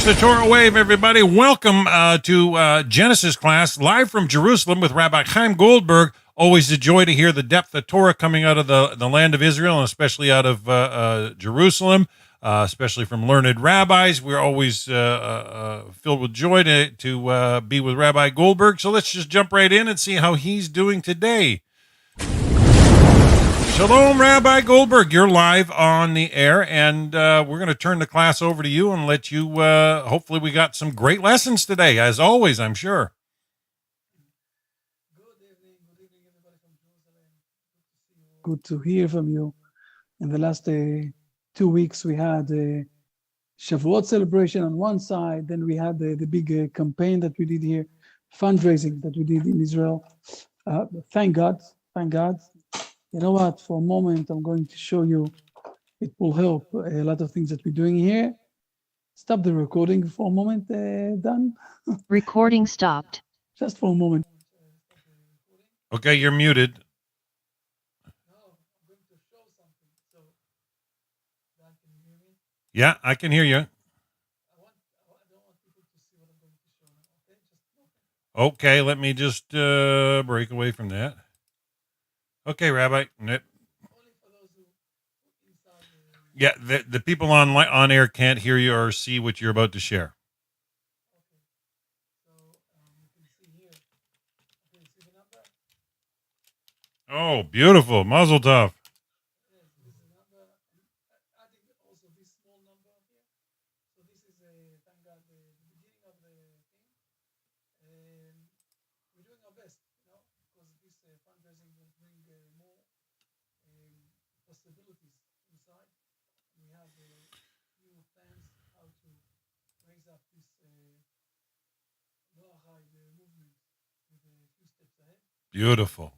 Catch the Torah wave, everybody. Welcome to Genesis class, live from Jerusalem with Rabbi Chaim Goldberg. Always a joy to hear the depth of Torah coming out of the land of Israel, and especially out of Jerusalem, especially from learned rabbis. We're always filled with joy to be with Rabbi Goldberg. So let's just jump right in and see how he's doing today. Shalom, Rabbi Goldberg. You're live on the air, and we're going to turn the class over to you and let you, hopefully we got some great lessons today, as always, I'm sure. Good evening everybody from Jerusalem. Good to hear from you. In the last 2 weeks, we had a Shavuot celebration on one side, then we had the big campaign that we did here, fundraising that we did in Israel. Thank God. You know what, for a moment, I'm going to show you, it will help a lot of things that we're doing here. Stop the recording for a moment, Dan. Recording stopped. Just for a moment. Okay, you're muted. Yeah, I can hear you. Okay, let me just break away from that. Okay, Rabbi. Yeah, the people on air can't hear you or see what you're about to share. Oh, beautiful. Mazel tov. Beautiful.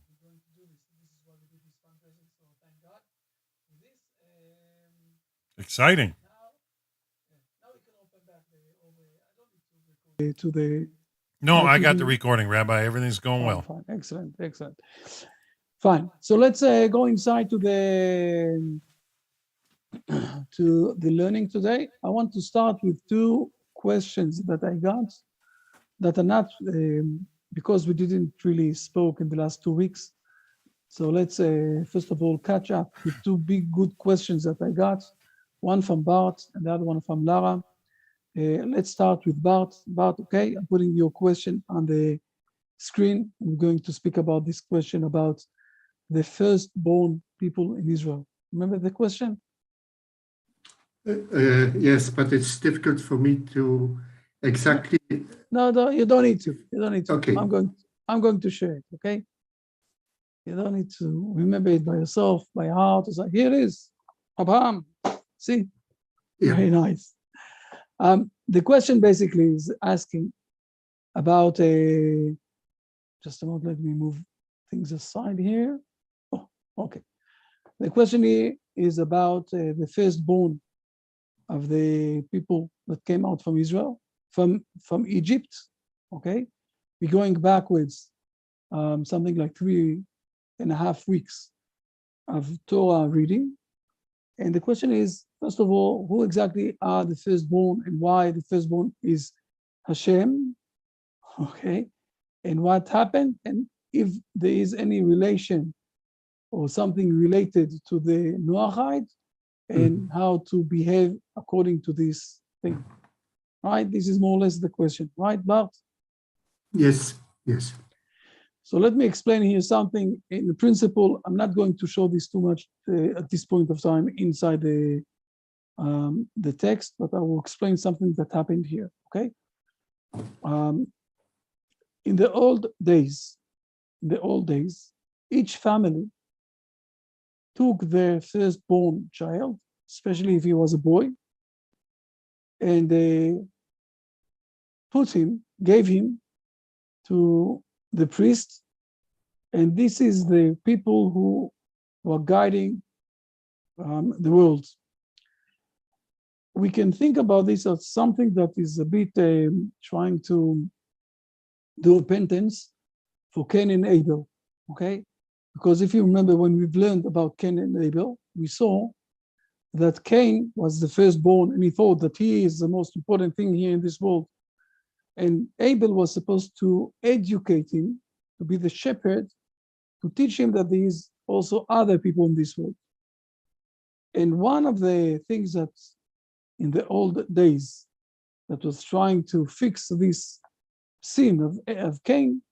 Exciting. No, I got the recording, Rabbi. Everything's going well. Fine. Excellent. Fine. So let's go inside to the learning today. I want to start with 2 questions that I got that are not because we didn't really spoke in the last 2 weeks. So let's first of all catch up with 2 big good questions that I got. One from Bart and the other one from Lara. Let's start with Bart. Bart, okay, I'm putting your question on the screen. I'm going to speak about this question about the firstborn people in Israel. Remember the question? Yes, but it's difficult for me to exactly. No, you don't need to. Okay. I'm going to share it, okay? You don't need to remember it by yourself, by heart. It's like, here it is. Abraham. See? Yeah. Very nice. The question basically is asking about just a moment, let me move things aside here. Oh, okay. The question here is about the firstborn of the people that came out from Israel, from Egypt, okay? We're going backwards, something like 3.5 weeks of Torah reading. And the question is, first of all, who exactly are the firstborn and why the firstborn is Hashem, okay? And what happened, and if there is any relation or something related to the Noahide, and how to behave according to this thing. Right? This is more or less the question. Right, Bart? Yes. So let me explain here something. In the principle, I'm not going to show this too much at this point of time inside the text, but I will explain something that happened here, okay? In the old days, each family took their firstborn child, especially if he was a boy, and they gave him to the priest, and this is the people who were guiding the world. We can think about this as something that is a bit trying to do repentance for Cain and Abel, okay? Because if you remember when we've learned about Cain and Abel, we saw that Cain was the firstborn, and he thought that he is the most important thing here in this world. And Abel was supposed to educate him, to be the shepherd, to teach him that there is also other people in this world. And one of the things that in the old days that was trying to fix this sin of Cain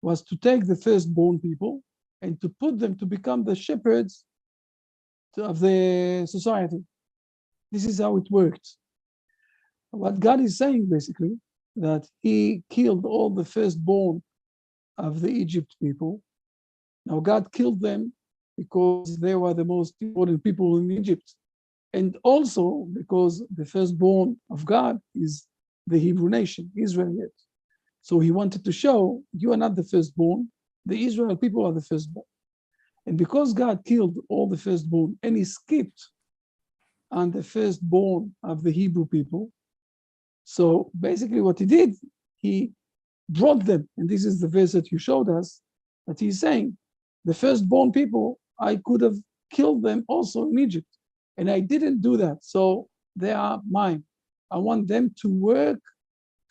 was to take the firstborn people and to put them to become the shepherds of the society. This is how it worked. What God is saying basically, that he killed all the firstborn of the Egypt people. Now God killed them because they were the most important people in Egypt. And also because the firstborn of God is the Hebrew nation, Israel. So he wanted to show, you are not the firstborn, the Israel people are the firstborn. And because God killed all the firstborn and he skipped on the firstborn of the Hebrew people, so basically what he did, he brought them, and this is the verse that you showed us, that he's saying, the firstborn people, I could have killed them also in Egypt, and I didn't do that, so they are mine. I want them to work,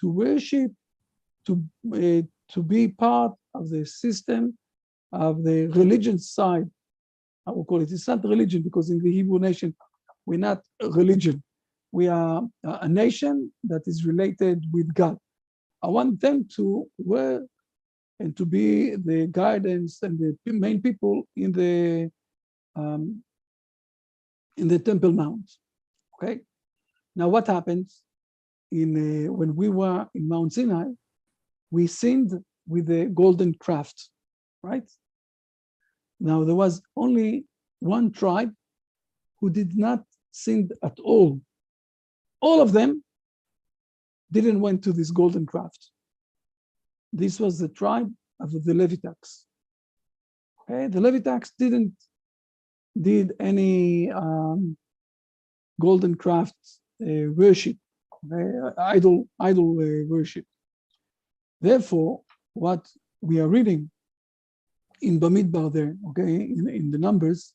to worship, to be part of the system of the religion side. I will call it. It's not religion because in the Hebrew nation, we're not a religion. We are a nation that is related with God. I want them to work and to be the guidance and the main people in the Temple Mount. Okay. Now, what happens when we were in Mount Sinai? We sinned with the golden calf, right? Now, there was only one tribe who did not sin at all. All of them didn't went to this golden calf. This was the tribe of the Levitics. Okay, the Levitics did any golden calf worship, idol worship. Therefore, what we are reading in Bamidbar there, okay, in the Numbers,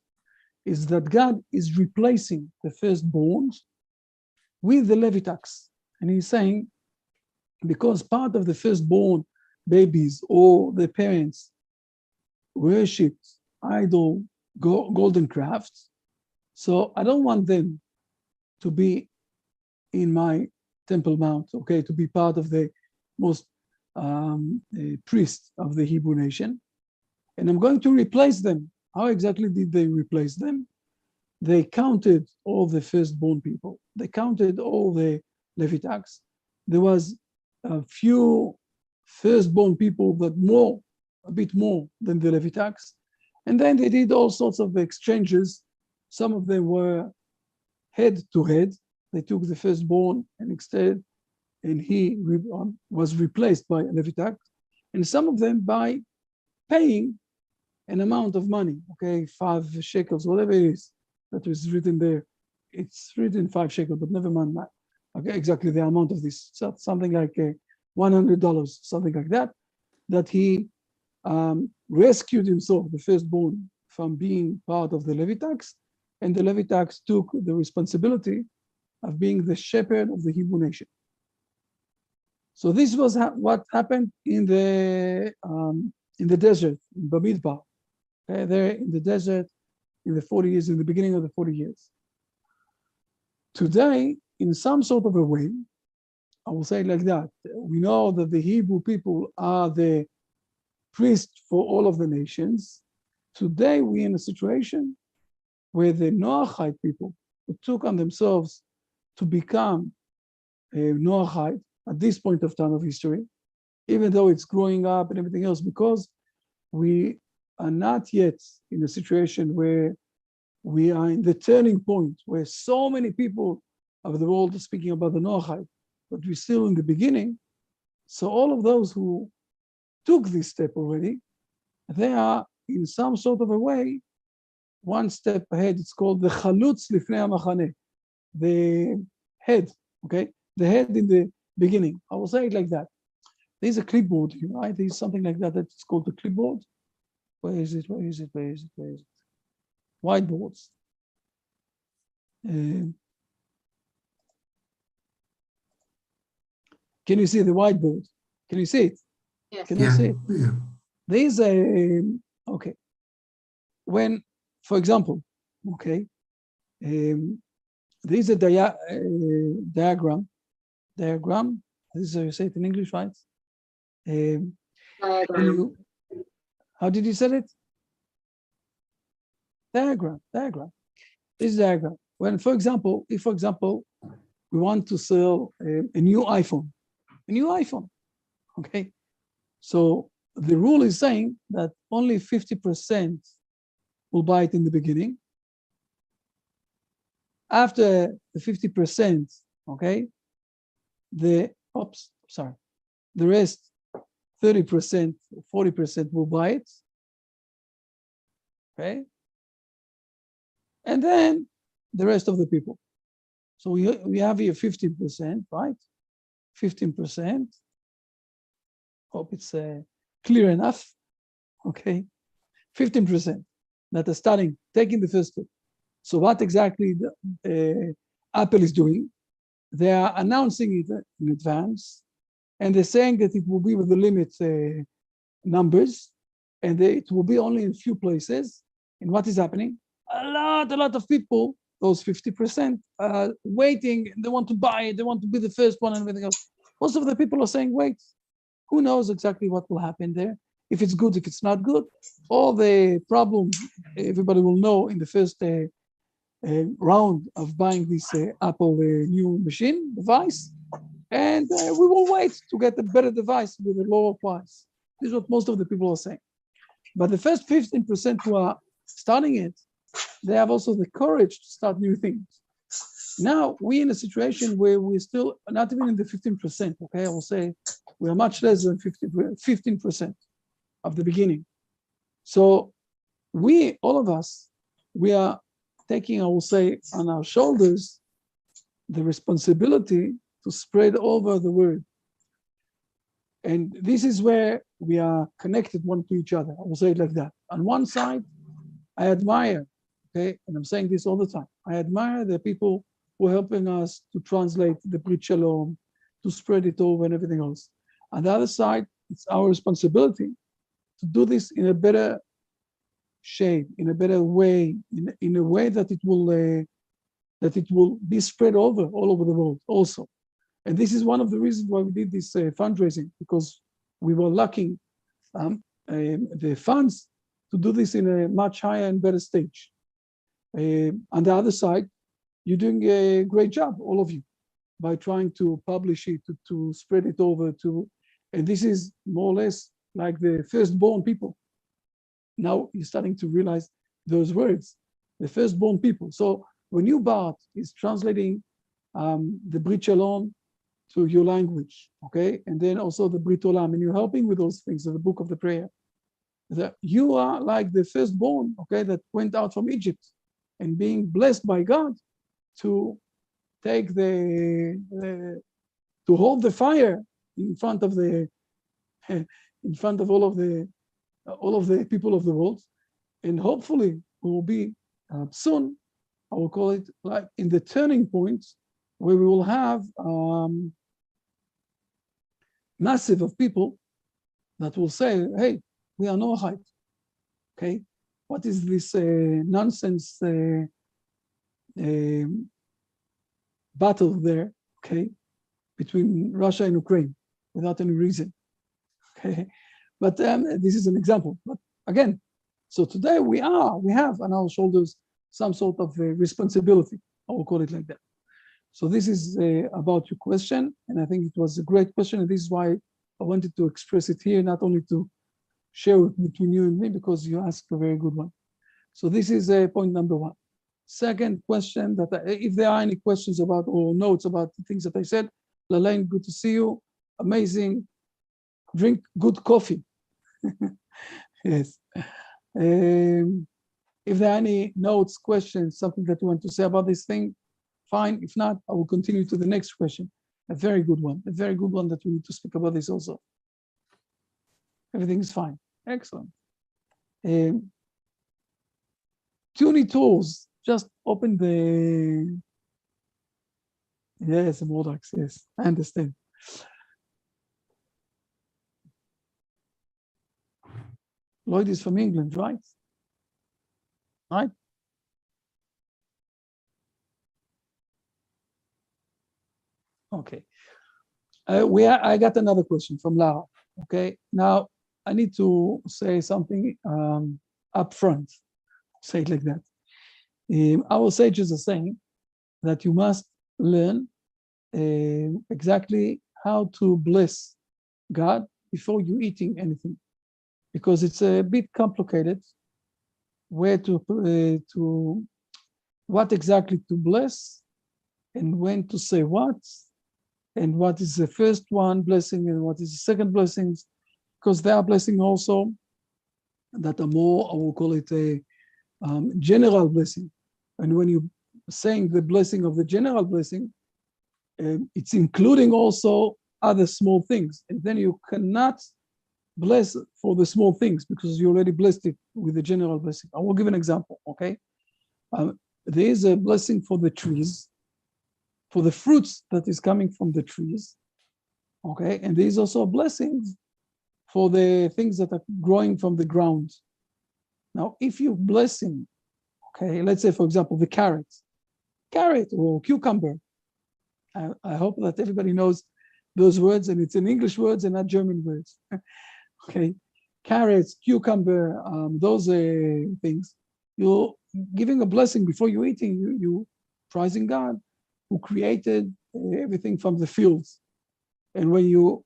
is that God is replacing the firstborns with the Levitics. And he's saying, because part of the firstborn babies or the parents worshipped idol golden crafts, so I don't want them to be in my Temple Mount, okay, to be part of the most priest of the Hebrew nation. And I'm going to replace them. How exactly did they replace them? They counted all the firstborn people. They counted all the Levitics. There was a few firstborn people that a bit more than the Levitics. And then they did all sorts of exchanges. Some of them were head to head. They took the firstborn and he was replaced by a Levitic. And some of them by paying an amount of money, okay, 5 shekels, whatever it is that was written there. It's written 5 shekels, but never mind that. Okay, exactly the amount of this, so something like $100, something like that, that he rescued himself, the firstborn, from being part of the Levitics, and the Levitics took the responsibility of being the shepherd of the Hebrew nation. So this was what happened in the desert, in Bamidbar, okay, there in the desert, in the 40 years, in the beginning of the 40 years. Today, in some sort of a way, I will say it like that, we know that the Hebrew people are the priests for all of the nations. Today, we're in a situation where the Noahide people who took on themselves to become a Noahide at this point of time of history, even though it's growing up and everything else, because we are not yet in a situation where we are in the turning point where so many people of the world are speaking about the Noahide, but we're still in the beginning. So all of those who took this step already, they are in some sort of a way one step ahead. It's called the Chalutz Lifnei HaMachaneh, the head, okay? The head in the beginning. I will say it like that. There's a clipboard here, right? There's something like that that's called the clipboard. Where is it? Where is it? Where is it? Where is it? Whiteboards. Can you see the whiteboard? Can you see it? Yes. Can you Yeah, see it? yeah. There is a, okay. When, for example, okay, there is a diagram. This is how you say it in English, right? When you, how did you say it? Diagram. This is diagram. When, for example, if, for example, we want to sell a new iPhone, okay? So the rule is saying that only 50% will buy it in the beginning. After the 50%, okay, the rest, 30%, 40% will buy it, okay? And then the rest of the people. So we have here 15%, right? 15%. Hope it's clear enough, okay? 15% that are starting, taking the first step. So what exactly Apple is doing? They are announcing it in advance, and they're saying that it will be with the limit numbers, and it will be only in a few places. And what is happening? A lot of people, those 50%, are waiting. They want to buy it. They want to be the first one and everything else. Most of the people are saying, wait. Who knows exactly what will happen there? If it's good, if it's not good, all the problems everybody will know in the first round of buying this Apple new machine device, and we will wait to get a better device with a lower price. This is what most of the people are saying. But the first 15% who are starting it, they have also the courage to start new things. Now we're in a situation where we're still not even in the 15%. Okay, I will say we are much less than 15% of the beginning. So we, all of us, we are taking, I will say, on our shoulders the responsibility to spread over the word. And this is where we are connected one to each other. I will say it like that. On one side, I admire, okay, and I'm saying this all the time, I admire the people who are helping us to translate the Brit Shalom, to spread it over and everything else. On the other side, it's our responsibility to do this in a better shape, in a better way, in a way that it will be spread over all over the world also. And this is one of the reasons why we did this fundraising, because we were lacking the funds to do this in a much higher and better stage. On the other side, you're doing a great job, all of you, by trying to publish it, to spread it over to, and this is more or less like the firstborn people. Now you're starting to realize those words, the firstborn people. So when you, Bart, is translating the Brit Shalom to your language, okay, and then also the Brit Olam, and you're helping with those things, the book of the prayer, that you are like the firstborn, okay, that went out from Egypt and being blessed by God to take to hold the fire in front of all of the people of the world, and hopefully we will be soon, I will call it like in the turning point, where we will have massive of people that will say, hey, we are Noahide, okay? What is this nonsense battle there, okay, between Russia and Ukraine without any reason, okay? But this is an example. But again, so today we have on our shoulders some sort of responsibility, I will call it like that. So this is about your question, and I think it was a great question, and this is why I wanted to express it here, not only to share it between you and me, because you asked a very good one. So this is point number one. Second question, that if there are any questions about or notes about the things that I said, Lalaine, good to see you. Amazing. Drink good coffee. Yes. If there are any notes, questions, something that you want to say about this thing, fine. If not, I will continue to the next question. A very good one that we need to speak about this also. Everything is fine. Excellent. Tuning tools just open the, yes, the Modax, yes, I understand. Lloyd is from England, right? Right? Okay. I got another question from Lara. Okay. Now I need to say something up front. Say it like that. Our sages are saying that you must learn exactly how to bless God before you eating anything, because it's a bit complicated where to what exactly to bless and when to say what, and what is the first one blessing and what is the second blessings, because there are blessings also that are more, I will call it a general blessing. And when you saying the blessing of the general blessing, it's including also other small things. And then you cannot bless for the small things because you already blessed it with the general blessing. I will give an example, okay? There is a blessing for the trees, for the fruits that is coming from the trees, okay? And there is also blessings for the things that are growing from the ground. Now, if you're blessing, okay, let's say, for example, the carrot or cucumber, I hope that everybody knows those words, and it's in English words and not German words. Okay, carrots, cucumber, those things. You're giving a blessing before you eating. You praising God, who created everything from the fields. And when you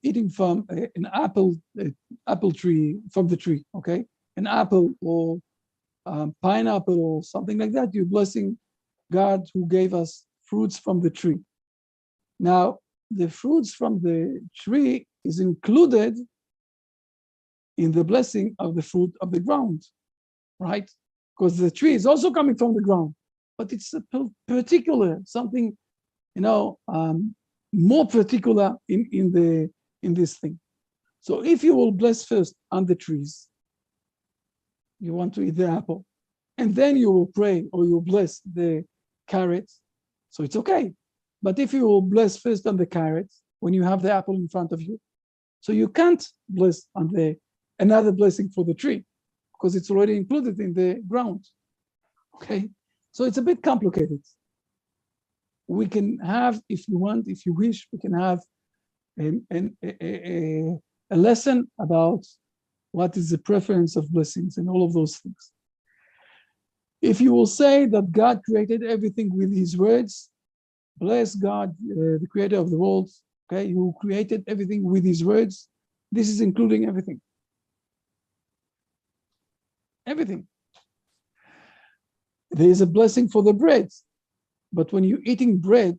eating from an apple tree from the tree, okay, an apple or pineapple or something like that, you're blessing God who gave us fruits from the tree. Now, the fruits from the tree is included in the blessing of the fruit of the ground, right? Because the tree is also coming from the ground, but it's a particular, something, more particular in this thing. So if you will bless first on the trees, you want to eat the apple, and then you will pray or you bless the carrots, so it's okay. But if you will bless first on the carrots when you have the apple in front of you, so you can't bless on another blessing for the tree because it's already included in the ground. Okay, so it's a bit complicated. We can have, if you want, if you wish, we can have a lesson about what is the preference of blessings and all of those things. If you will say that God created everything with his words, bless God, the creator of the world, okay, who created everything with his words, this is including everything. Everything. There is a blessing for the bread, but when you're eating bread,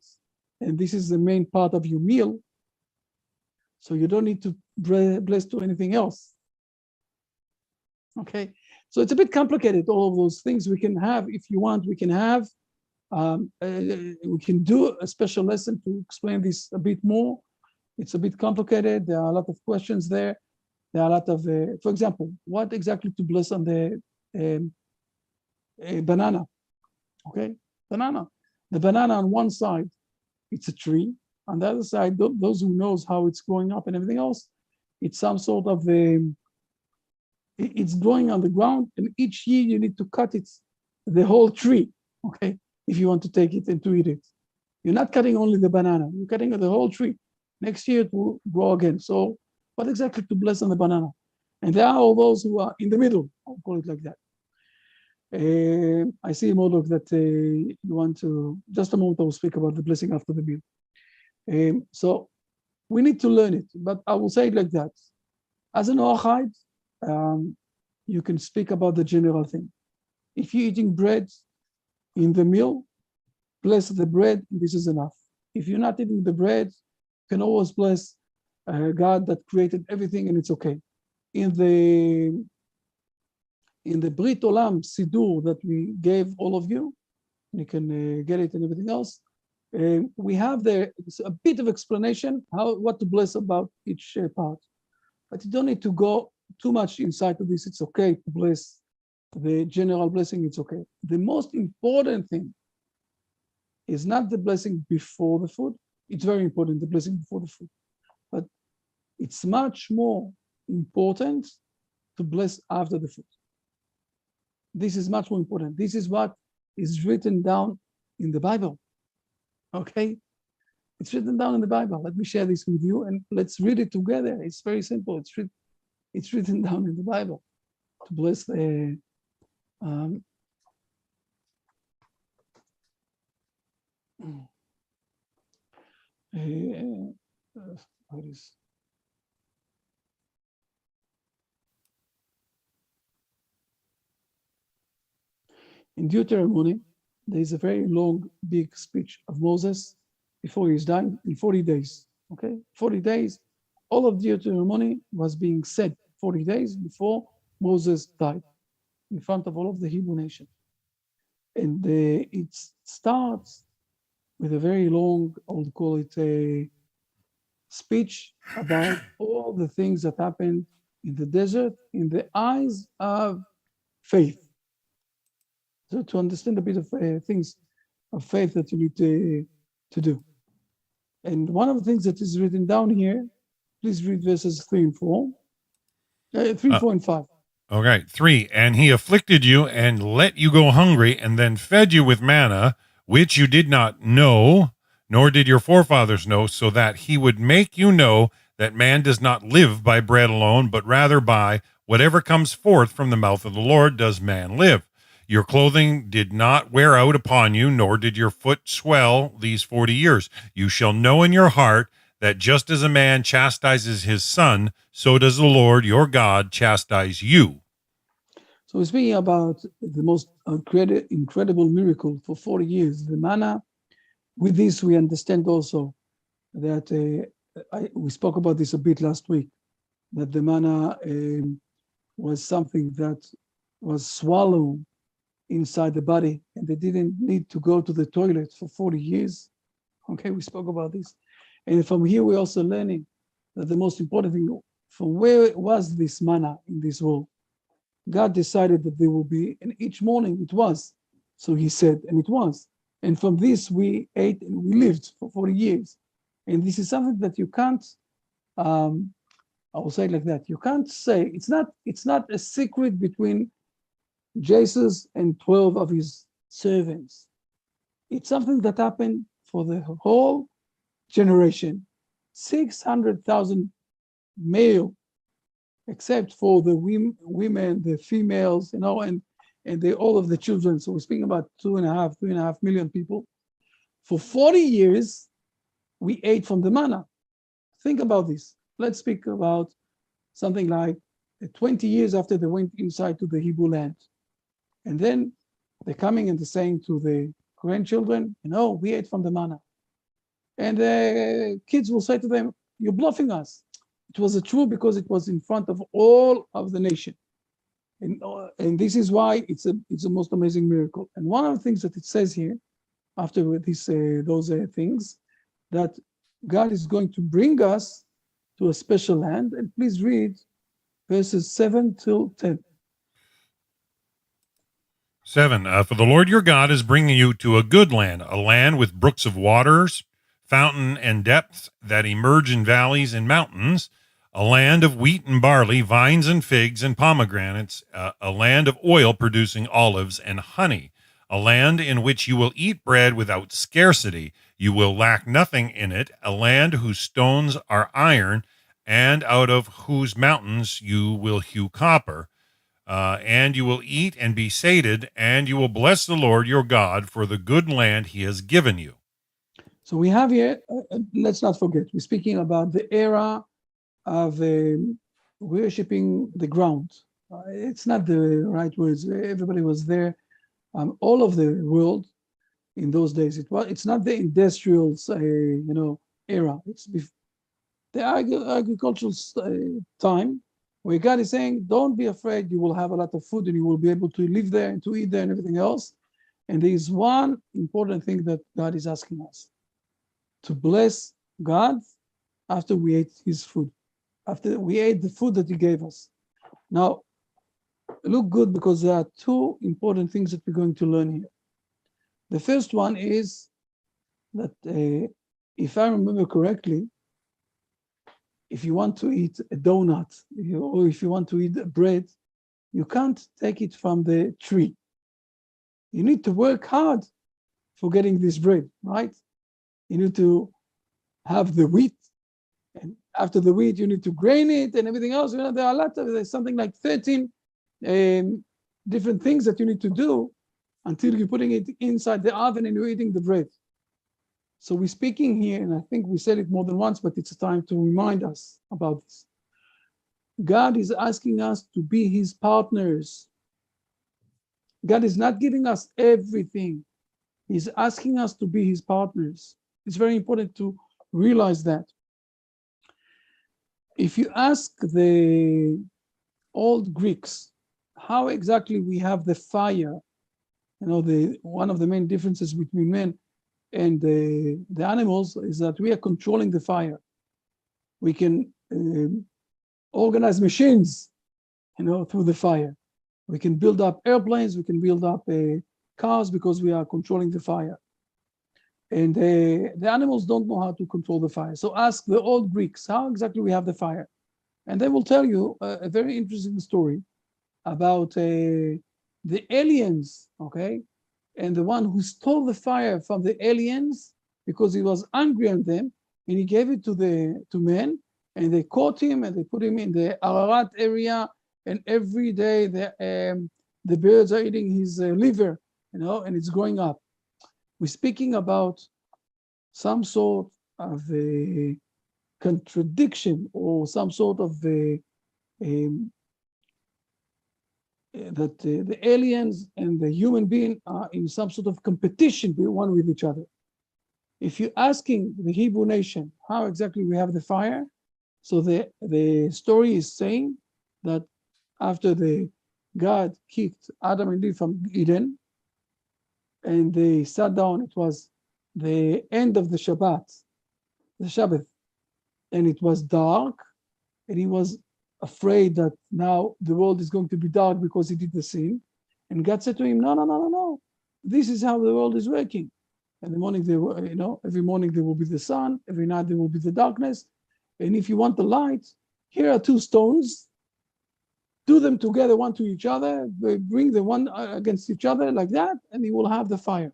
and this is the main part of your meal, so you don't need to bless to anything else. Okay, so it's a bit complicated, all of those things we can have. If you want, we can have, we can do a special lesson to explain this a bit more. It's a bit complicated. There are a lot of questions there. There are a lot of, for example, what exactly to bless on the banana, okay? Banana. The banana on one side, it's a tree. On the other side, those who knows how it's growing up and everything else, it's some sort of, it's growing on the ground, and each year you need to cut it, the whole tree, okay? If you want to take it and to eat it. You're not cutting only the banana, you're cutting the whole tree. Next year it will grow again. So what exactly to bless on the banana? And there are all those who are in the middle, I'll call it like that. I see, Mordok, that you want to, just a moment, I will speak about the blessing after the meal. So we need to learn it, but I will say it like that. As an Noahide, you can speak about the general thing. If you're eating bread in the meal, bless the bread, this is enough. If you're not eating the bread, you can always bless God that created everything, and it's okay. In the Brit Olam Sidur that we gave all of you, you can get it and everything else. We have there a bit of explanation what to bless about each part, but you don't need to go too much inside of this. It's okay to bless the general blessing, it's okay. The most important thing is not the blessing before the food. It's very important, the blessing before the food. But it's much more important to bless after the food. This is much more important. This is what is written down in the Bible. Okay? It's written down in the Bible. Let me share this with you and let's read it together. It's very simple. It's written down in the Bible to bless the what is in Deuteronomy, there is a very long, big speech of Moses before he's dying in 40 days. Okay, 40 days. All of Deuteronomy was being said 40 days before Moses died in front of all of the Hebrew nation. And it starts with a very long, I would call it a speech about all the things that happened in the desert in the eyes of faith. So to understand a bit of things of faith that you need to do. And one of the things that is written down here, please read verses 3 and 4. 3, 4, and 5. Okay, 3. And he afflicted you and let you go hungry and then fed you with manna, which you did not know, nor did your forefathers know, so that he would make you know that man does not live by bread alone, but rather by whatever comes forth from the mouth of the Lord does man live. Your clothing did not wear out upon you, nor did your foot swell these 40 years. You shall know in your heart that just as a man chastises his son, so does the Lord your God chastise you. So we're speaking about the most incredible miracle for 40 years, the manna. With this, we understand also that we spoke about this a bit last week, that the manna was something that was swallowed inside the body, and they didn't need to go to the toilet for 40 years. Okay, we spoke about this. And from here, we're also learning that the most important thing, from where was this manna in this world? God decided that there will be, and each morning it was. So he said, and it was. And from this, we ate and we lived for 40 years. And this is something that you can't, I will say it like that, you can't say, it's not a secret between Jesus and 12 of his servants. It's something that happened for the whole generation. 600,000 male, except for the women, the females, and all of the children. So we're speaking about 3.5 million people. For 40 years, we ate from the manna. Think about this. Let's speak about something like 20 years after they went inside to the Hebrew land. And then they're coming and they're saying to the grandchildren, we ate from the manna. And the kids will say to them, you're bluffing us. It was true because it was in front of all of the nation. And this is why it's a most amazing miracle. And one of the things that it says here, after those things, that God is going to bring us to a special land. And please read verses 7 till 10. 7. For the Lord your God is bringing you to a good land, a land with brooks of waters, fountain and depths that emerge in valleys and mountains, a land of wheat and barley, vines and figs and pomegranates, a land of oil producing olives and honey, a land in which you will eat bread without scarcity. You will lack nothing in it, a land whose stones are iron, and out of whose mountains you will hew copper. And you will eat and be sated, and you will bless the Lord your God for the good land he has given you. So we have here, let's not forget, we're speaking about the era of worshipping the ground. It's not the right words. Everybody was there. All of the world in those days. It's not the industrial, era. It's the agricultural time, where God is saying, don't be afraid, you will have a lot of food and you will be able to live there and to eat there and everything else. And there is one important thing that God is asking us, to bless God after we ate his food, after we ate the food that he gave us. Now, look good because there are two important things that we're going to learn here. The first one is that if I remember correctly, if you want to eat a donut or if you want to eat bread, you can't take it from the tree. You need to work hard for getting this bread, right? You need to have the wheat, and after the wheat, you need to grain it and everything else. You know, there are a lot of, there's something like 13 different things that you need to do until you're putting it inside the oven and you're eating the bread. So we're speaking here, and I think we said it more than once, but it's time to remind us about this. God is asking us to be his partners. God is not giving us everything. He's asking us to be his partners. It's very important to realize that. If you ask the old Greeks, how exactly we have the fire, you know, one of the main differences between men and the animals is that we are controlling the fire. We can organize machines, you know, through the fire. We can build up airplanes, we can build up cars because we are controlling the fire. And the animals don't know how to control the fire. So ask the old Greeks, how exactly we have the fire? And they will tell you a very interesting story about the aliens, okay? And the one who stole the fire from the aliens because he was angry at them, and he gave it to men, and they caught him and they put him in the Ararat area, and every day the birds are eating his liver, you know, and it's growing up. We're speaking about some sort of a contradiction or some sort of that the aliens and the human being are in some sort of competition one with each other. If you're asking the Hebrew nation how exactly we have the fire, so the story is saying that after God kicked Adam and Eve from Eden, and they sat down, it was the end of the Sabbath, and it was dark, and he was afraid that now the world is going to be dark because he did the sin. And God said to him, no. This is how the world is working. In the morning, every morning there will be the sun, every night there will be the darkness. And if you want the light, here are two stones, do them together, one to each other, bring the one against each other like that, and you will have the fire.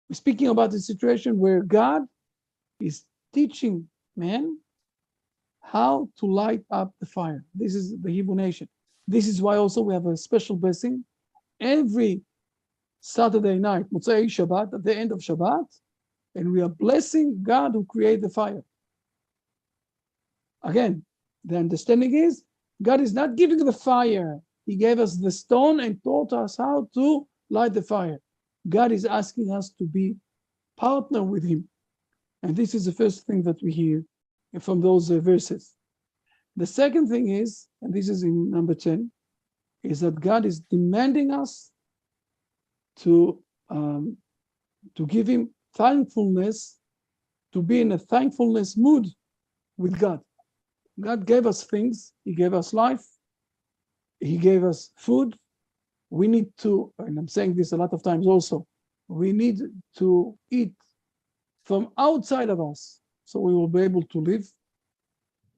We're speaking about a situation where God is teaching man how to light up the fire. This is the Hebrew nation. This is why also we have a special blessing every Saturday night, Motzei Shabbat, at the end of Shabbat, and we are blessing God who created the fire. Again, the understanding is God is not giving the fire. He gave us the stone and taught us how to light the fire. God is asking us to be partner with him. And this is the first thing that we hear from those verses. The second thing is, and this is in number 10, is that God is demanding us to give him thankfulness, to be in a thankfulness mood with God. God gave us things. He gave us life. He gave us food. We need to, and I'm saying this a lot of times also, we need to eat from outside of us so we will be able to live.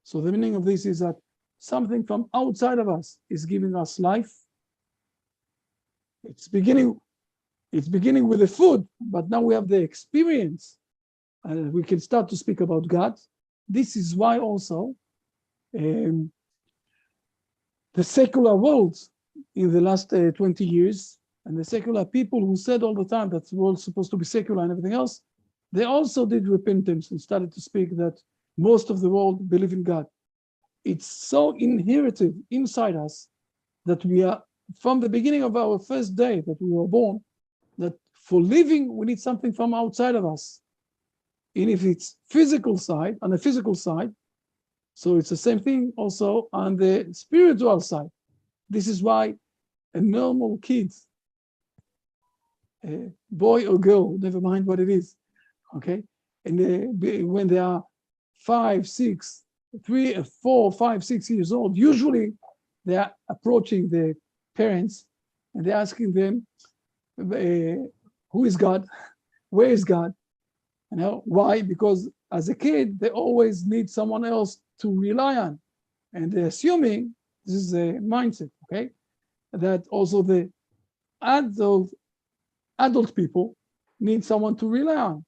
So the meaning of this is that something from outside of us is giving us life. It's beginning with the food, but now we have the experience. We can start to speak about God. This is why also the secular world in the last 20 years, and the secular people who said all the time that the world's supposed to be secular and everything else, they also did repentance and started to speak that most of the world believe in God. It's so inherited inside us that we are, from the beginning of our first day that we were born, that for living, we need something from outside of us. And if it's physical side, on the physical side, so it's the same thing also on the spiritual side. This is why a normal kid, a boy or girl, never mind what it is, okay? And when they are 5, 6, 3, 4, 5, 6 years old, usually they are approaching the parents, and they're asking them, who is God? Where is God? Why? Because as a kid, they always need someone else to rely on. And they're assuming, this is a mindset, okay, that also the adult people need someone to rely on.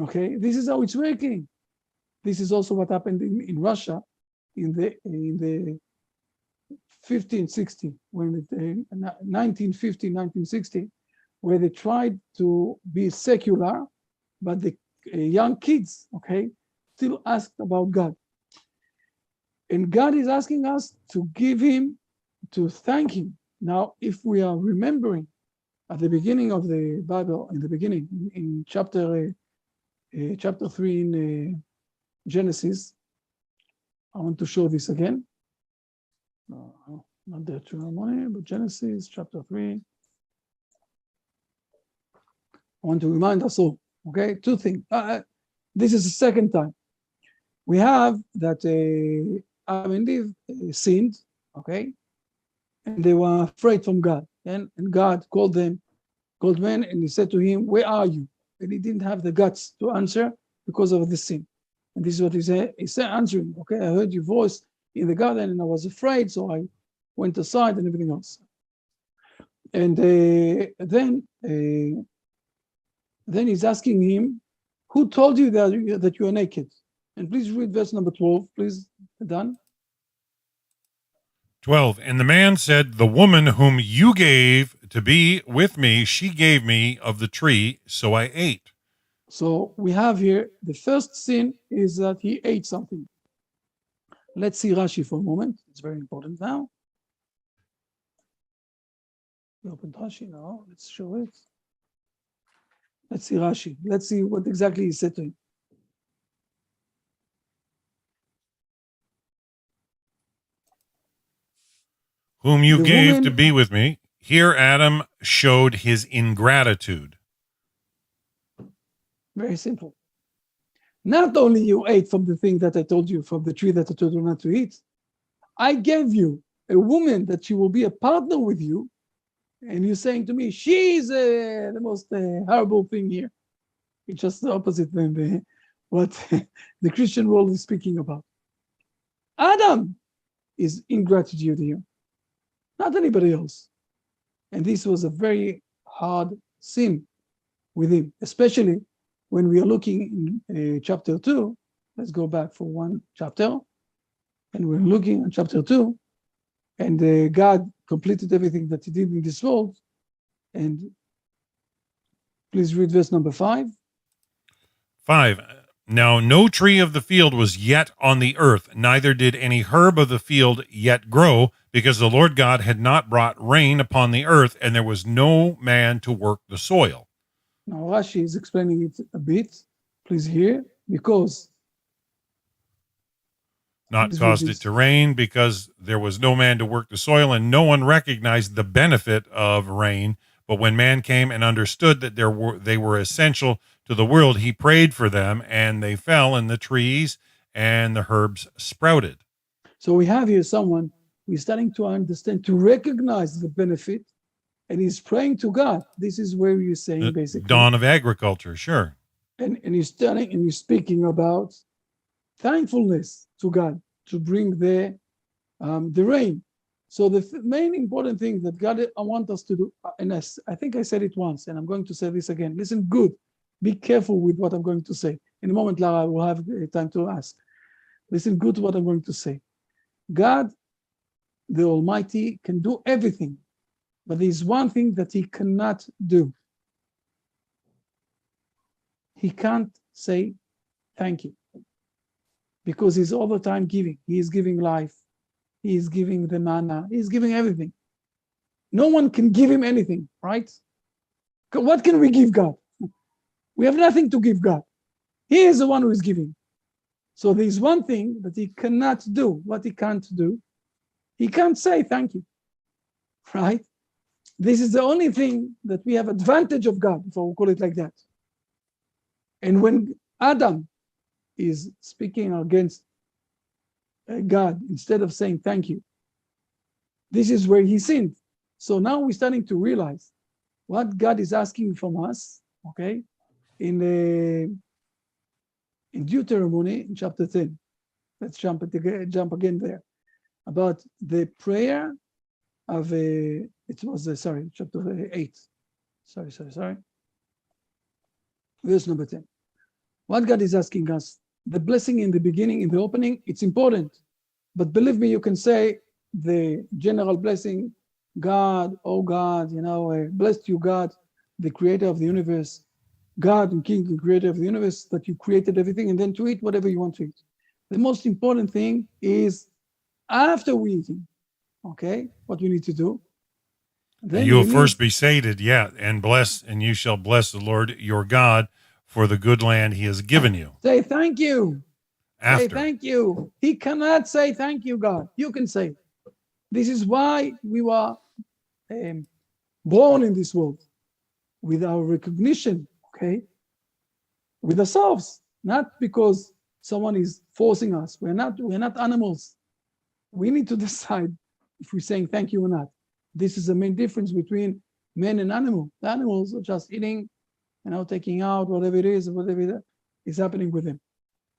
Okay, this is how it's working. This is also what happened in Russia in the 1560, when 1950, 1960, where they tried to be secular, but the young kids, okay, still asked about God. And God is asking us to give him, to thank him. Now, if we are remembering at the beginning of the Bible, in the beginning, in chapter 3 in Genesis, I want to show this again. Not Deuteronomy, but Genesis chapter 3. I want to remind us all, okay, two things. This is the second time. We have that Adam and Eve sinned, okay, and they were afraid from God. And God called man, and he said to him, where are you? And he didn't have the guts to answer because of the sin. And this is what he said answering, okay, I heard your voice in the garden and I was afraid, so I went aside and everything else. And then he's asking him, who told you that you are naked? And please read verse number 12, please, Dan. 12. And the man said, the woman whom you gave to be with me, she gave me of the tree, so I ate. So we have here, the first sin is that he ate something. Let's see Rashi for a moment. It's very important now. We opened Rashi now. Let's show it. Let's see Rashi. Let's see what exactly he said to him. Whom you The gave woman- to be with me. Here Adam showed his ingratitude. Very simple. Not only you ate from the thing that I told you, from the tree that I told you not to eat, I gave you a woman that she will be a partner with you, and you're saying to me, she's the most horrible thing here. It's just the opposite than what the Christian world is speaking about. Adam is ingratitude here, not anybody else. And this was a very hard sin with him, especially when we are looking in chapter 2. Let's go back for one chapter. And we're looking at chapter 2, and God completed everything that he did in this world. And please read verse number 5. 5. Now no tree of the field was yet on the earth, neither did any herb of the field yet grow, because the Lord God had not brought rain upon the earth, and there was no man to work the soil. Now Rashi is explaining it a bit. Please hear, because Not Please caused read it this. to rain, because there was no man to work the soil, and no one recognized the benefit of rain. But when man came and understood that they were essential to the world, he prayed for them, and they fell, and the trees and the herbs sprouted. So we have here someone who is starting to understand, to recognize the benefit, and he's praying to God. This is where you're saying The basically, dawn of agriculture, sure. and he's turning and he's speaking about thankfulness to God to bring the rain. So the main important thing that God wants us to do, and I think I said it once, and I'm going to say this again. Listen good. Be careful with what I'm going to say. In a moment, Lara will have time to ask. Listen good to what I'm going to say. God, the Almighty, can do everything, but there's one thing that he cannot do. He can't say thank you, because he's all the time giving. He is giving life. He is giving the manna. He's giving everything. No one can give him anything, right? What can we give God? We have nothing to give God. He is the one who is giving. So there's one thing that he cannot do. What he can't do, he can't say thank you, right? This is the only thing that we have advantage of God, if I will call it like that. And when Adam is speaking against God, instead of saying thank you, This is where he sinned. So now we're starting to realize what God is asking from us, okay, in Deuteronomy in chapter 10. Let's jump again there, about the prayer of it was chapter 8. Sorry. Verse number 10. What God is asking us, the blessing in the beginning, in the opening, it's important. But believe me, you can say the general blessing, God, oh God, blessed you, God, the creator of the universe, God and King and creator of the universe, that you created everything, and then to eat whatever you want to eat. The most important thing is after we eating, okay, what we need to do. Then you will first be sated, and you shall bless the Lord your God for the good land he has given you. Say thank you. After. Say thank you. He cannot say thank you, God. You can say. This is why we were born in this world, with our recognition, okay, with ourselves, not because someone is forcing us. We're not animals. We need to decide if we're saying thank you or not. This is the main difference between men and animal. The animals are just eating, taking out whatever it is happening with them.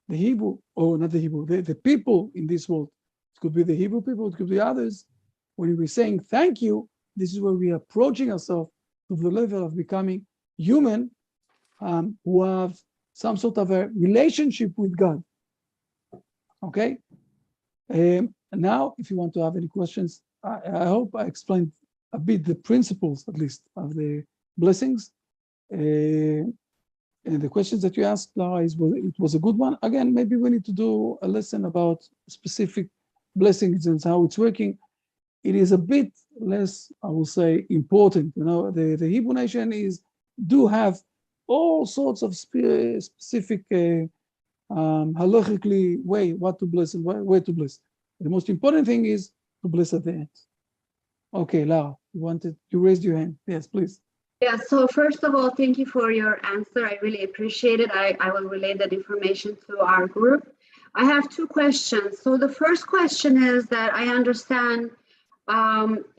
The Hebrew, or not the Hebrew, the people in this world, it could be the Hebrew people, it could be others. When we're saying thank you, this is where we are approaching ourselves to the level of becoming human, who have some sort of a relationship with God. Okay? Now, if you want to have any questions, I hope I explained a bit the principles, at least, of the blessings. And the questions that you asked, Lara, it was a good one. Again, maybe we need to do a lesson about specific blessings and how it's working. It is a bit less, I will say, important. The Hebrew nation do have all sorts of specific halachically way what to bless and where to bless. The most important thing is to bless at the end. Okay, Lara, you raised your hand. Yes, please. Yeah, so first of all, thank you for your answer. I really appreciate it. I will relay that information to our group. I have two questions. So the first question is that I understand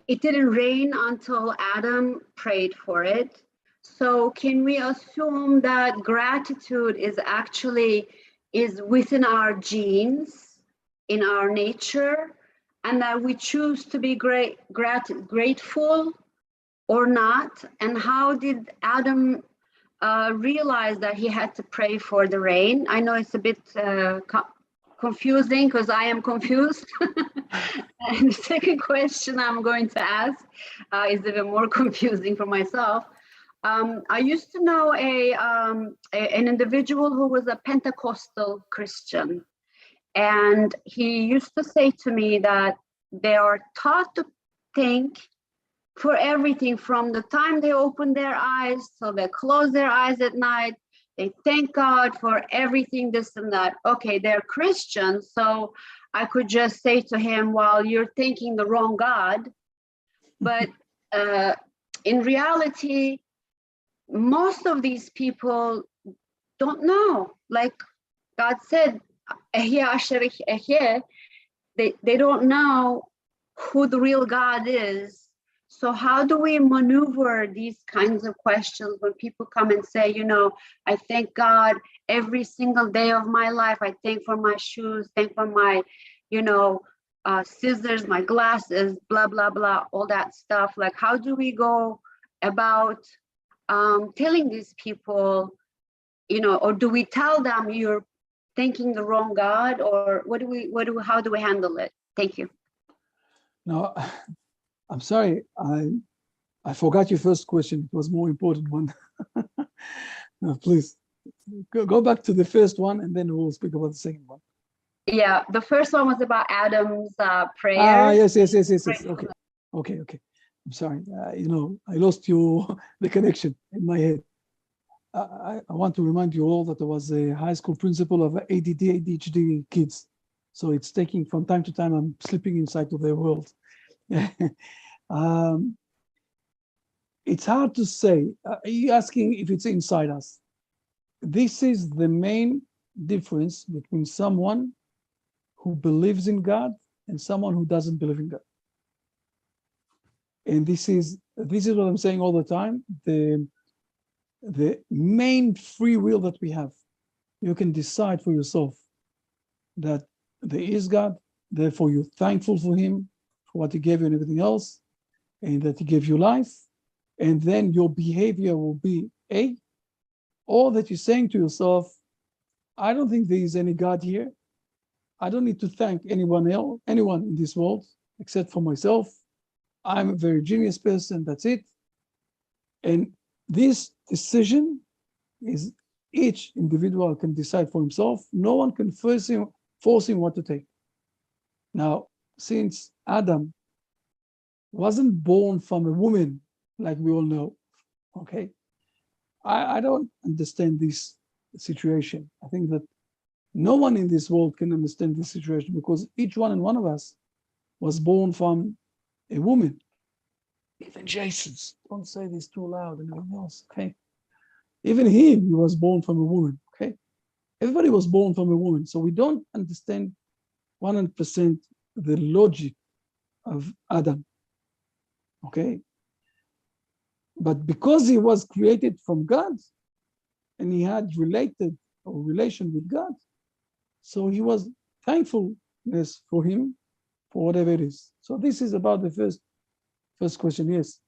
it didn't rain until Adam prayed for it. So can we assume that gratitude is within our genes, in our nature, and that we choose to be grateful or not? And how did Adam realize that he had to pray for the rain? I know it's a bit confusing because I am confused. And the second question I'm going to ask is even more confusing for myself. I used to know an individual who was a Pentecostal Christian, and he used to say to me that they are taught to think for everything from the time they open their eyes till they close their eyes at night. They thank God for everything, this and that. Okay, they're Christians, so I could just say to him, well, you're thanking the wrong God. But in reality, most of these people don't know. Like God said, they don't know who the real God is. So how do we maneuver these kinds of questions when people come and say, I thank God every single day of my life. I thank for my shoes, thank for my, scissors, my glasses, blah, blah, blah, all that stuff. Like, how do we go about telling these people, or do we tell them you're thanking the wrong God, or how do we handle it? Thank you. No, I'm sorry. I forgot your first question. It was more important one. No, please go back to the first one, and then we'll speak about the second one. Yeah, the first one was about Adam's prayer. Yes. Okay. I'm sorry. I lost the connection in my head. I want to remind you all that I was a high school principal of ADD, ADHD kids. So it's taking from time to time, I'm slipping inside to their world. It's hard to say. Are you asking if it's inside us? This is the main difference between someone who believes in God and someone who doesn't believe in God. And this is what I'm saying all the time. The main free will that we have. You can decide for yourself that there is God, therefore you're thankful for him, for what he gave you and everything else, and that he gave you life. And then your behavior will be A, or that you're saying to yourself, I don't think there is any God here. I don't need to thank anyone in this world, except for myself. I'm a very genius person, that's it. And this decision is each individual can decide for himself. No one can force him what to take. Now, since Adam wasn't born from a woman, like we all know, okay, I don't understand this situation. I think that no one in this world can understand this situation because each one and one of us was born from a woman. Even Jesus, don't say this too loud and everything else, okay? Even he was born from a woman, okay? Everybody was born from a woman. So we don't understand 100% the logic of Adam, okay? But because he was created from God and he had relation with God, so he was thankfulness for him for whatever it is. So this is about the first question, yes.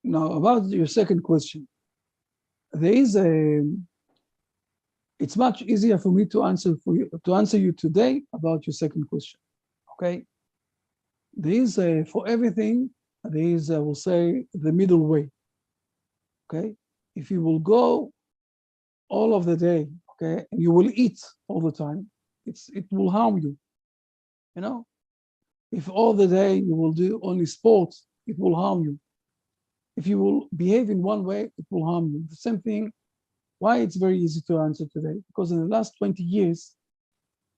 Now about your second question, it's much easier for me to answer you today about your second question. Okay, there is for everything there is I will say the middle way. Okay, if you will go all of the day, okay, and you will eat all the time, it will harm you. You know, if all the day you will do only sports, it will harm you. If you will behave in one way, it will harm you. The same thing. Why it's very easy to answer today? Because in the last 20 years,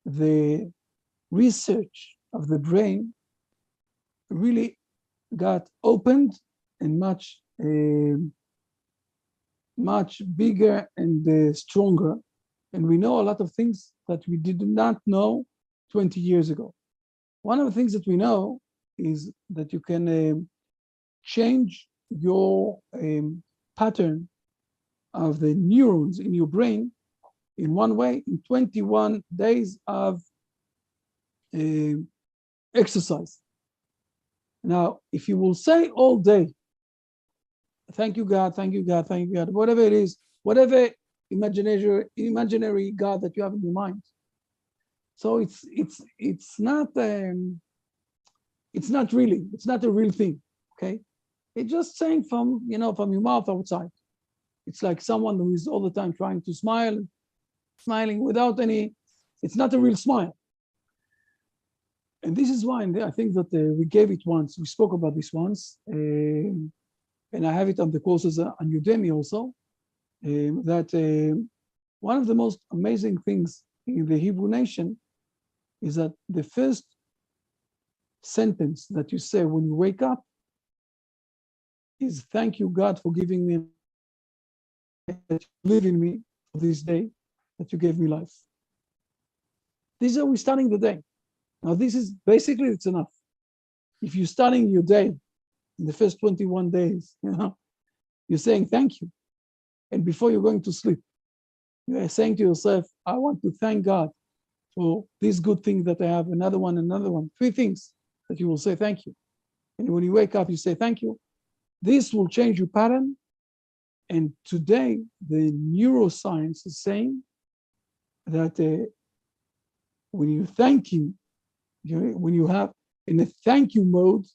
the research of the brain really got opened and much bigger and stronger. And we know a lot of things that we did not know 20 years ago. One of the things that we know is that you can change your pattern of the neurons in your brain in one way in 21 days of exercise. Now, if you will say all day, thank you, God, thank you, God, thank you, God, whatever it is, whatever imaginary God that you have in your mind. So it's not a real thing, okay? It's just saying from your mouth outside. It's like someone who is all the time trying to smiling without any, it's not a real smile. And this is why I think that we gave it once, we spoke about this once, and I have it on the courses on Udemy also, that one of the most amazing things in the Hebrew nation is that the first sentence that you say when you wake up is, thank you, God, for giving me, that you live in me for this day, that you gave me life. This is how we're starting the day. Now, this is basically, it's enough. If you're starting your day in the first 21 days, you're saying thank you. And before you're going to sleep, you're saying to yourself, I want to thank God for this good thing that I have, another one, 3 things that you will say thank you. And when you wake up, you say thank you. This will change your pattern. And today, the neuroscience is saying that when you thank him, when you have in a thank you mode,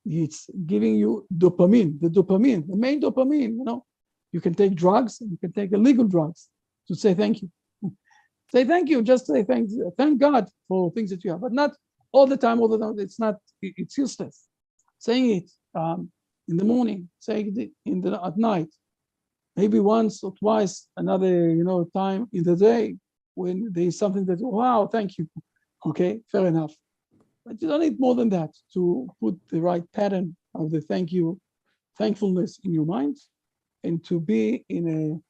it's giving you dopamine, the main dopamine, you can take drugs, and you can take illegal drugs to say thank you. Say thank you, just say thank God for things that you have, but not all the time, it's useless. Saying it in the morning, saying it at night, maybe once or twice, another time in the day when there is something that, wow, thank you. Okay, fair enough. But you don't need more than that to put the right pattern of the thankfulness in your mind, and to be in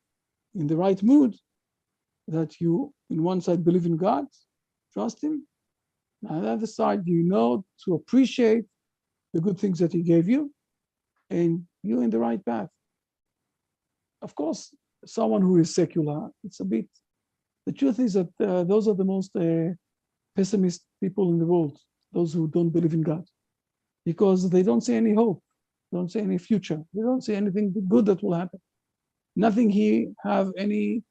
the right mood that you, in one side, believe in God, trust Him. On the other side, you know to appreciate the good things that He gave you, and you're in the right path. Of course, someone who is secular, it's a bit. The truth is that those are the most pessimist people in the world, those who don't believe in God, because they don't see any hope, don't see any future, they don't see anything good that will happen. Nothing here have any,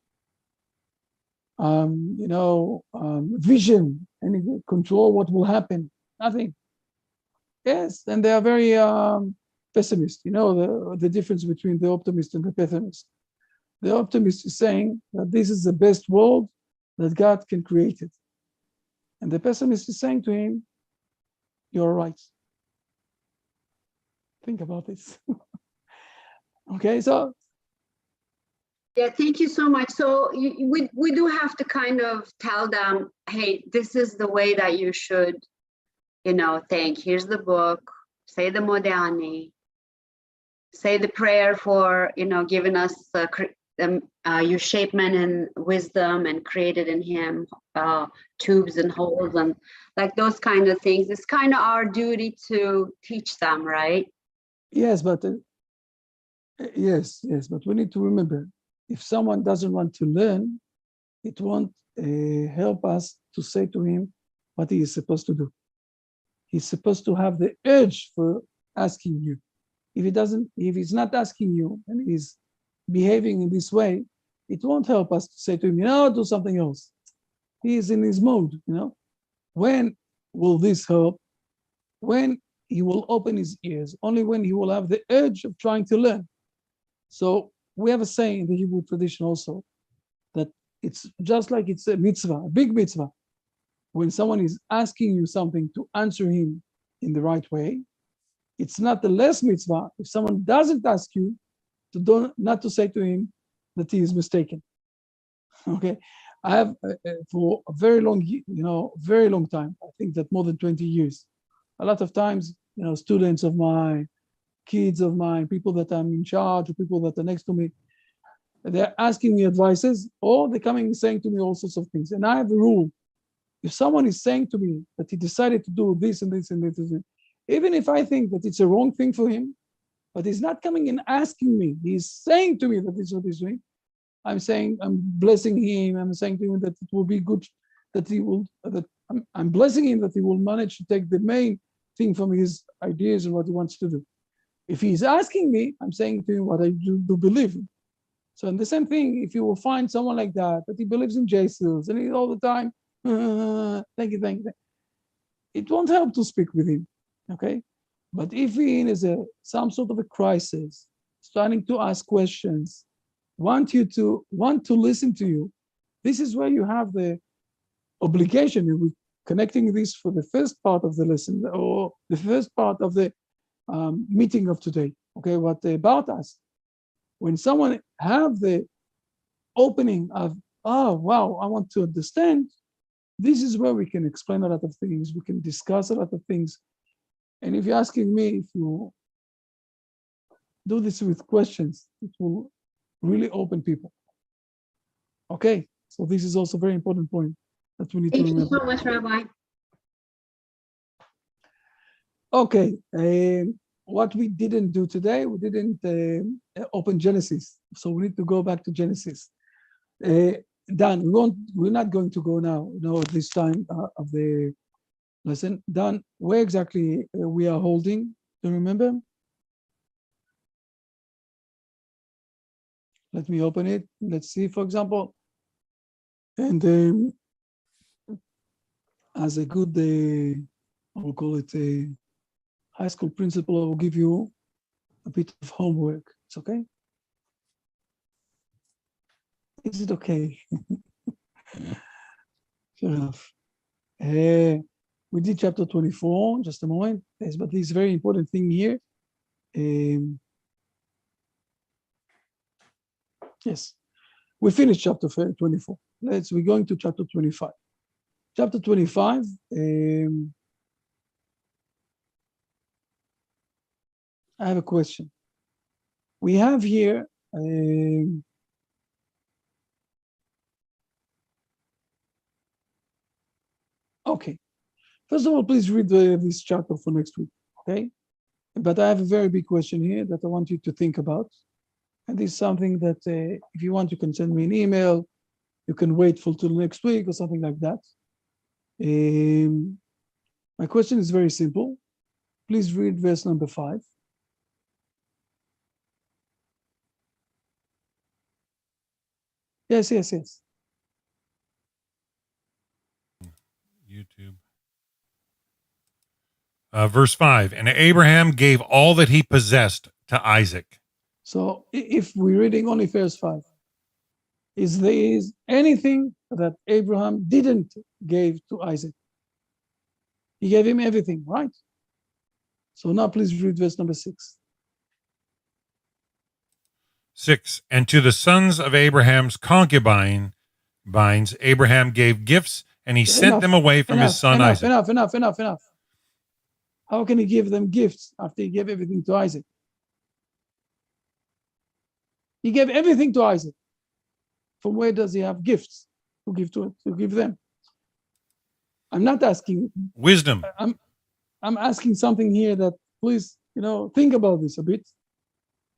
vision, any control what will happen. Nothing. Yes, and they are very pessimist. You know the difference between the optimist and the pessimist. The optimist is saying that this is the best world that God can create it. And the pessimist is saying to him, you're right. Think about this. Okay, so. Yeah, thank you so much. So we do have to kind of tell them, hey, this is the way that you should, think. Here's the book, say the Modani, say the prayer for, giving us you shape men in wisdom and created in him tubes and holes and like those kind of things. It's kind of our duty to teach them, right? Yes, but but we need to remember, if someone doesn't want to learn, it won't help us to say to him what he is supposed to do. He's supposed to have the urge for asking you. If he's not asking you and he's behaving in this way, it won't help us to say to him, do something else. He is in his mode, When will this help? When he will open his ears, only when he will have the urge of trying to learn. So we have a saying in the Hebrew tradition also, that it's just like it's a mitzvah, a big mitzvah. When someone is asking you something, to answer him in the right way. It's not the less mitzvah if someone doesn't ask you not to say to him that he is mistaken. Okay, I have for a very long time, I think that more than 20 years, a lot of times, students of mine, kids of mine, people that I'm in charge, or people that are next to me, they're asking me advices, or they're coming and saying to me all sorts of things. And I have a rule: if someone is saying to me that he decided to do this and this and this, even if I think that it's a wrong thing for him, but he's not coming and asking me, he's saying to me that this is what he's doing, I'm blessing him, I'm saying to him that it will be good, I'm blessing him that he will manage to take the main thing from his ideas and what he wants to do. If he's asking me, I'm saying to him what I do believe in. So in the same thing, if you will find someone like that he believes in Jesus, and he's all the time, thank you, it won't help to speak with him, okay? But if he is some sort of a crisis, starting to ask questions, want to listen to you, this is where you have the obligation. We're connecting this for the first part of the lesson, or the first part of the meeting of today. Okay, what about us? When someone have the opening of, oh wow, I want to understand, this is where we can explain a lot of things, we can discuss a lot of things. And if you're asking me, if you do this with questions, it will really open people. Okay, so this is also a very important point that we need to remember. Thank you so much, Rabbi. Okay, what we didn't do today, we didn't open Genesis, so we need to go back to Genesis. Dan, we're not going to go now, at this time of the lesson. Dan, where exactly we are holding? Do you remember? Let me open it. Let's see, for example. And as a good, I will call it a high school principal, I will give you a bit of homework. It's okay? Is it okay? Fair enough. We did chapter 24, just a moment. Yes, but this very important thing here. Yes, we finished chapter 24. We're going to chapter 25. Chapter 25, I have a question. We have here First of all, please read this chapter for next week, okay? But I have a very big question here that I want you to think about. And this is something that if you want, you can send me an email. You can wait till next week or something like that. My question is very simple. Please read verse number 5. Yes. YouTube. Verse 5, and Abraham gave all that he possessed to Isaac. So if we're reading only verse 5, is there anything that Abraham didn't give to Isaac? He gave him everything, right? So now please read verse number 6. 6, and to the sons of Abraham's concubines, Abraham gave gifts, and he sent them away from his son Isaac. Enough. How can he give them gifts after he gave everything to Isaac? He gave everything to Isaac. From where does he have gifts to give them? I'm not asking wisdom. I'm asking something here that please, think about this a bit.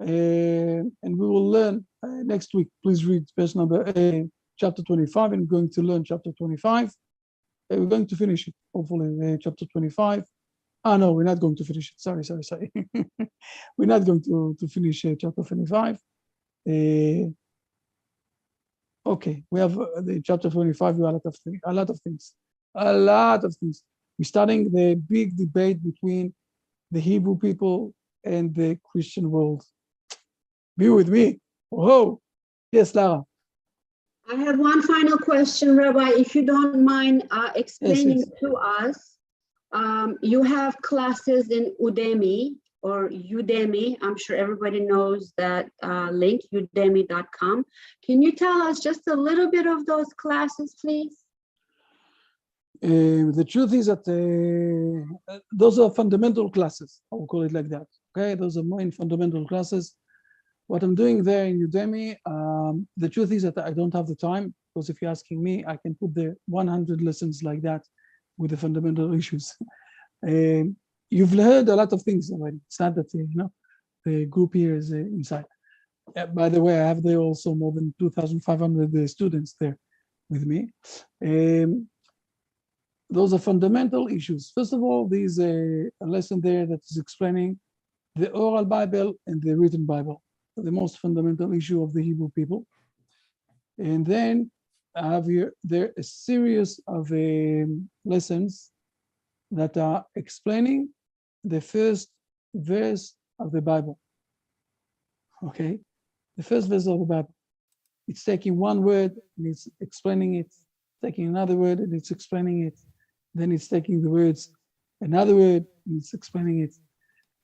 And we will learn next week. Please read verse number chapter 25, and we're going to learn chapter 25. We're going to finish it, hopefully, chapter 25. No, we're not going to finish it. Sorry. We're not going to finish chapter 25. Okay, we have the chapter 25, a lot of things. We're starting the big debate between the Hebrew people and the Christian world. Be with me. Oh, yes, Lara. I have one final question, Rabbi, if you don't mind explaining to us. You have classes in Udemy or Udemy. I'm sure everybody knows that link, udemy.com. Can you tell us just a little bit of those classes, please? The truth is that those are fundamental classes. I will call it like that. Okay, those are main fundamental classes. What I'm doing there in Udemy, the truth is that I don't have the time, because if you're asking me, I can put the 100 lessons like that with the fundamental issues. You've heard a lot of things already. It's not that, the group here is inside. By the way, I have there also more than 2,500 students there with me. Those are fundamental issues. First of all, there's a lesson there that is explaining the oral Bible and the written Bible, the most fundamental issue of the Hebrew people. And then I have here there a series of lessons that are explaining the first verse of the Bible. Okay, the first verse of the Bible. It's taking one word and it's explaining it, taking another word and it's explaining it. Then it's taking the words, another word, and it's explaining it.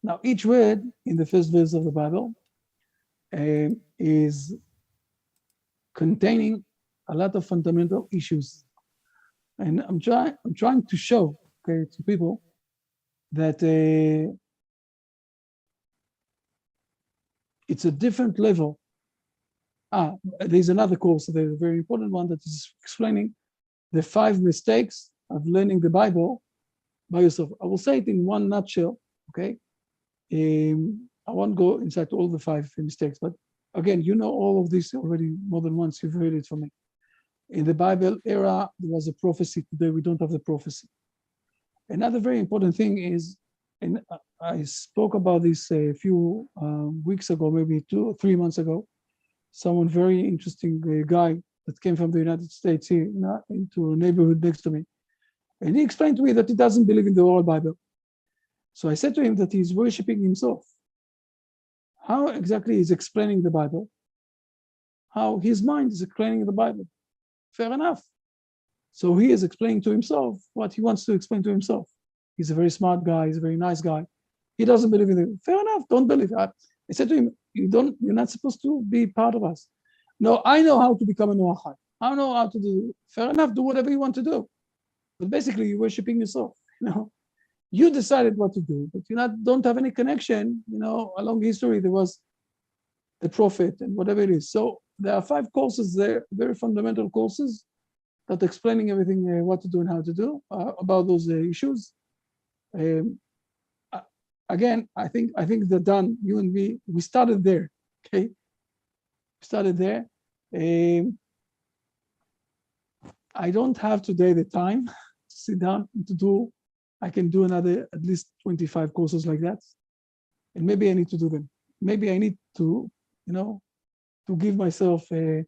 Now, each word in the first verse of the Bible is containing a lot of fundamental issues. And I'm trying to show, to people that it's a different level. There's another course, there's a very important one that is explaining the 5 mistakes of learning the Bible by yourself. I will say it in one nutshell, okay? I won't go inside all the 5 mistakes, but again, all of this already more than once. You've heard it from me. In the Bible era, there was a prophecy. Today, we don't have the prophecy. Another very important thing is, and I spoke about this a few weeks ago, maybe 2 or 3 months ago, someone very interesting guy that came from the United States here into a neighborhood next to me. And he explained to me that he doesn't believe in the oral Bible. So I said to him that he's worshiping himself. How exactly is explaining the Bible? How his mind is explaining the Bible. Fair enough. So he is explaining to himself what he wants to explain to himself. He's a very smart guy. He's a very nice guy. He doesn't believe in it. Fair enough. Don't believe it. I said to him, you're not supposed to be part of us. No, I know how to become a Noahide. I know how to do. Fair enough. Do whatever you want to do. But basically, you're worshiping yourself. You decided what to do, but you don't have any connection. Along history, there was the prophet and whatever it is. So there are 5 courses there, very fundamental courses that explaining everything, what to do and how to do about those issues. Again, I think they're done. You and me, we started there. Okay, we started there. I don't have today the time to sit down and to do. I can do another at least 25 courses like that, and maybe I need to do them. Maybe I need to, to give myself in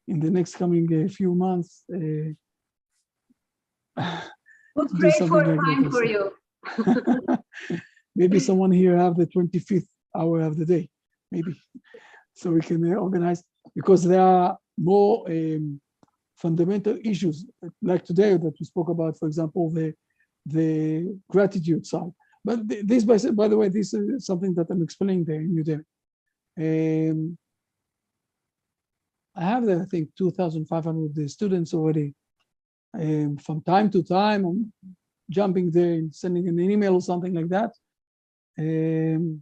the next coming few months. We'll do pray something for like that time for also. you. Maybe someone here have the 25th hour of the day, maybe, so we can organize, because there are more fundamental issues like today that we spoke about, for example, the gratitude side. But this, by the way, this is something that I'm explaining there in Udemy. I have there, I think, 2,500 students already. From time to time, I'm jumping there and sending an email or something like that. If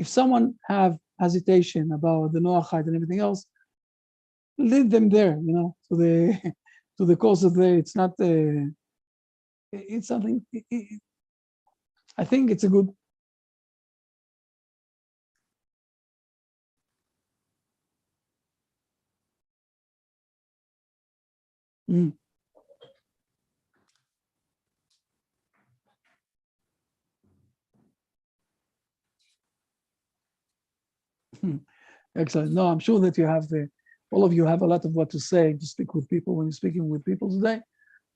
someone have hesitation about the Noahide and everything else, lead them there, to the courses there. It's not. It's something. I think it's a good. Excellent. No, I'm sure that you have all of you have a lot of what to say to speak with people when you're speaking with people today.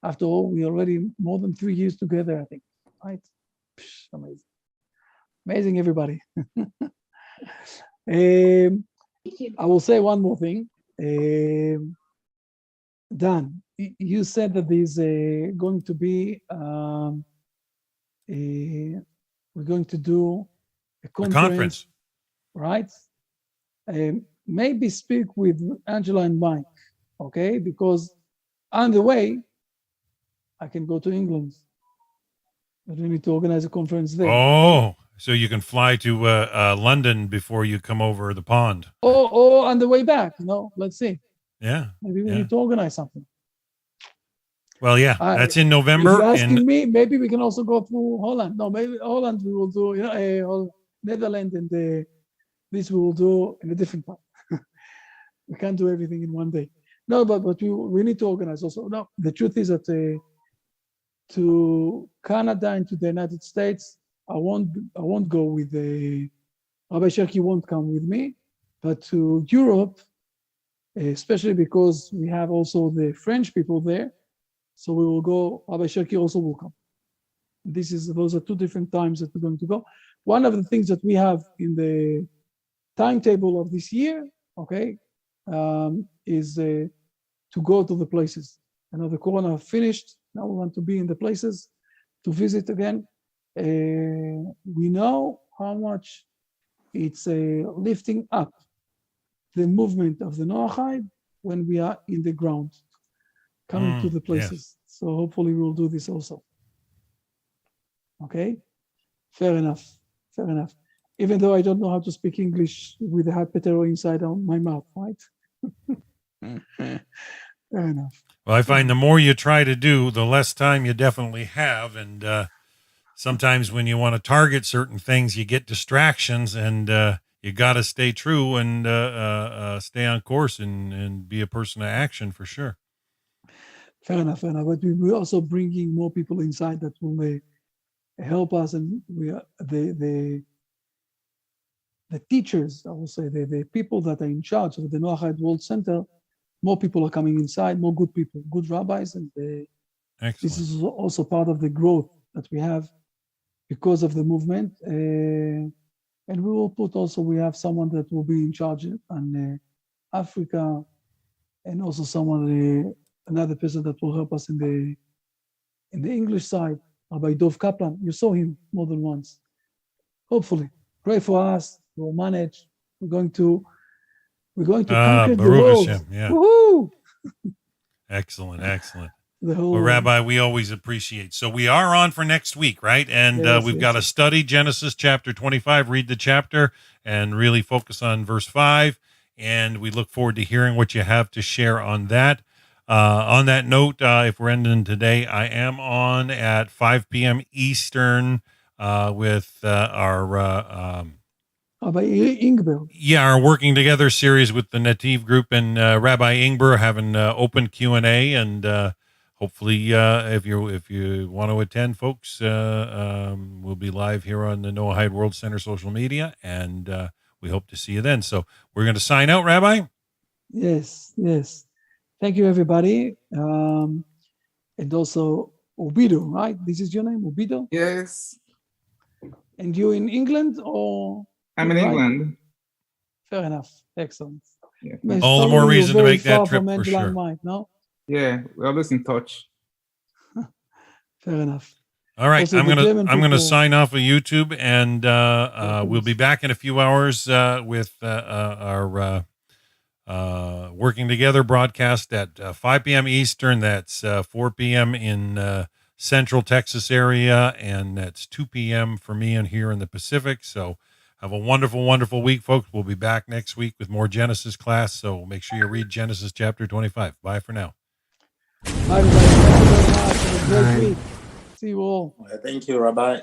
After all, we already more than 3 years together, I think. Right? Amazing. Amazing, everybody. I will say one more thing. Dan, you said that there's going to be we're going to do a conference. Right? Maybe speak with Angela and Mike, okay? Because on the way, I can go to England, but we need to organize a conference there. Oh, so you can fly to London before you come over the pond. Or on the way back, let's see. Yeah. Maybe we need to organize something. Well, yeah, that's in November. If you're asking me, maybe we can also go through Holland. No, maybe Holland we will do, Netherlands, and this we will do in a different time. We can't do everything in one day. No, but we need to organize also. No, the truth is that to Canada and to the United States, I won't go with Rabbi Sherky won't come with me, but to Europe, especially because we have also the French people there, so we will go. Rabbi Sherky also will come. Those are two different times that we're going to go. One of the things that we have in the timetable of this year, okay, is to go to the places. I know the Corona finished. Now we want to be in the places to visit again. We know how much it's lifting up the movement of the Noahide when we are in the ground, coming to the places. Yes. So hopefully we'll do this also. Okay, fair enough. Even though I don't know how to speak English with a hot potato inside on my mouth, right? Fair enough. Well, I find the more you try to do, the less time you definitely have. And sometimes when you want to target certain things, you get distractions, and you got to stay true and stay on course and be a person of action for sure. Fair enough. But we're also bringing more people inside that will help us, and we are the teachers, I will say, the people that are in charge of the Noahide World Center. More people are coming inside, more good people, good rabbis, and this is also part of the growth that we have because of the movement. And we will put also, we have someone that will be in charge on Africa, and also someone, another person that will help us in the English side, Rabbi Dov Kaplan. You saw him more than once. Hopefully, pray for us. We'll manage. We're going to conquer the world. Yeah. Woohoo! Excellent. Well, Rabbi, we always appreciate. So we are on for next week, right? And we've got to study Genesis chapter 25, read the chapter, and really focus on verse 5. and we look forward to hearing what you have to share on that. On that note, if we're ending today, I am on at 5 p.m. Eastern with our Rabbi Ingber. our Working Together series with the Nativ group and Rabbi Ingber having open Q&A, and hopefully if you want to attend, folks, we'll be live here on the Noahide World Center social media, and we hope to see you then. So we're going to sign out, Rabbi. Yes. Thank you, everybody. And also Ubido, right? This is your name, Ubido? Yes, And you in England or? I'm in Right. England. Fair enough. Excellent. Yeah. It's All the more probably reason to very make that far trip from for Angela and sure. Mike, no? Yeah, we're always in touch. Fair enough. All right, Also, I'm the gonna German people- sign off of YouTube, and we'll be back in a few hours with our Working Together broadcast at 5 p.m. Eastern. That's 4 p.m. in Central Texas area, and that's 2 p.m. for me and here in the Pacific. So have a wonderful, wonderful week, folks. We'll be back next week with more Genesis class. So make sure you read Genesis chapter 25. Bye for now. Bye, everybody. Thank you very much. Have a great Bye. week. See you all. Thank you, Rabbi.